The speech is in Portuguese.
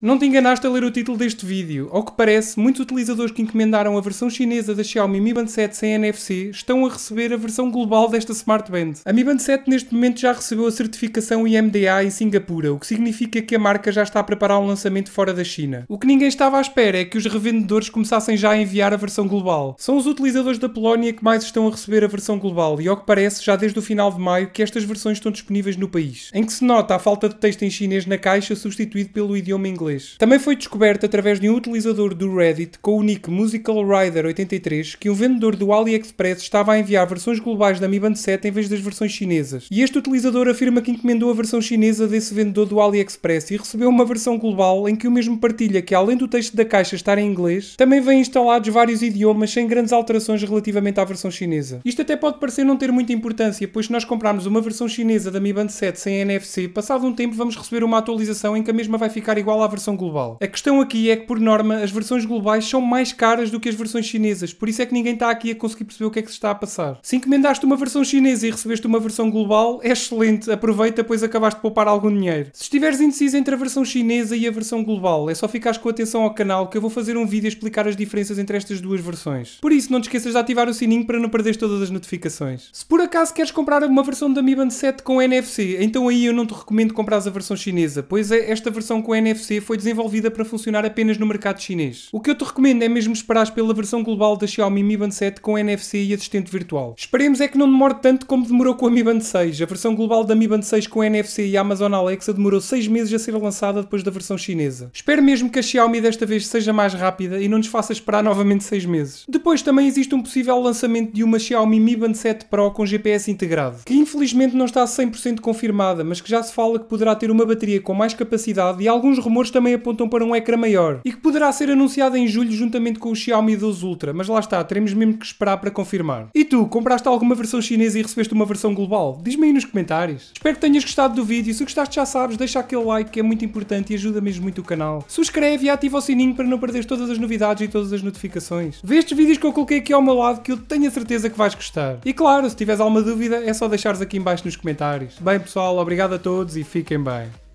Não te enganaste a ler o título deste vídeo. Ao que parece, muitos utilizadores que encomendaram a versão chinesa da Xiaomi Mi Band 7 sem NFC estão a receber a versão global desta Smart Band. A Mi Band 7 neste momento já recebeu a certificação IMDA em Singapura, o que significa que a marca já está a preparar um lançamento fora da China. O que ninguém estava à espera é que os revendedores começassem já a enviar a versão global. São os utilizadores da Polónia que mais estão a receber a versão global e, ao que parece, já desde o final de maio que estas versões estão disponíveis no país, em que se nota a falta de texto em chinês na caixa substituído pelo idioma inglês. Também foi descoberto através de um utilizador do Reddit com o nick MusicalRider83 que um vendedor do AliExpress estava a enviar versões globais da Mi Band 7 em vez das versões chinesas. E este utilizador afirma que encomendou a versão chinesa desse vendedor do AliExpress e recebeu uma versão global em que o mesmo partilha que, além do texto da caixa estar em inglês, também vem instalados vários idiomas sem grandes alterações relativamente à versão chinesa. Isto até pode parecer não ter muita importância, pois se nós comprarmos uma versão chinesa da Mi Band 7 sem NFC, passado um tempo vamos receber uma atualização em que a mesma vai ficar igual à versão global. A questão aqui é que, por norma, as versões globais são mais caras do que as versões chinesas, por isso é que ninguém está aqui a conseguir perceber o que é que se está a passar. Se encomendaste uma versão chinesa e recebeste uma versão global, é excelente, aproveita, pois acabaste de poupar algum dinheiro. Se estiveres indeciso entre a versão chinesa e a versão global, é só ficares com atenção ao canal que eu vou fazer um vídeo a explicar as diferenças entre estas duas versões. Por isso, não te esqueças de ativar o sininho para não perderes todas as notificações. Se por acaso queres comprar uma versão da Mi Band 7 com NFC, então aí eu não te recomendo comprar a versão chinesa, pois esta versão com NFC foi desenvolvida para funcionar apenas no mercado chinês. O que eu te recomendo é mesmo esperares pela versão global da Xiaomi Mi Band 7 com NFC e assistente virtual. Esperemos é que não demore tanto como demorou com a Mi Band 6. A versão global da Mi Band 6 com NFC e a Amazon Alexa demorou 6 meses a ser lançada depois da versão chinesa. Espero mesmo que a Xiaomi desta vez seja mais rápida e não nos faça esperar novamente 6 meses. Depois também existe um possível lançamento de uma Xiaomi Mi Band 7 Pro com GPS integrado, que infelizmente não está 100% confirmada, mas que já se fala que poderá ter uma bateria com mais capacidade e alguns rumores também apontam para um ecrã maior e que poderá ser anunciado em julho juntamente com o Xiaomi 12 Ultra, mas lá está, teremos mesmo que esperar para confirmar. E tu, compraste alguma versão chinesa e recebeste uma versão global? Diz-me aí nos comentários. Espero que tenhas gostado do vídeo, se gostaste já sabes, deixa aquele like que é muito importante e ajuda mesmo muito o canal. Subscreve e ativa o sininho para não perderes todas as novidades e todas as notificações. Vê estes vídeos que eu coloquei aqui ao meu lado que eu tenho a certeza que vais gostar. E claro, se tiveres alguma dúvida é só deixares aqui em baixo nos comentários. Bem pessoal, obrigado a todos e fiquem bem.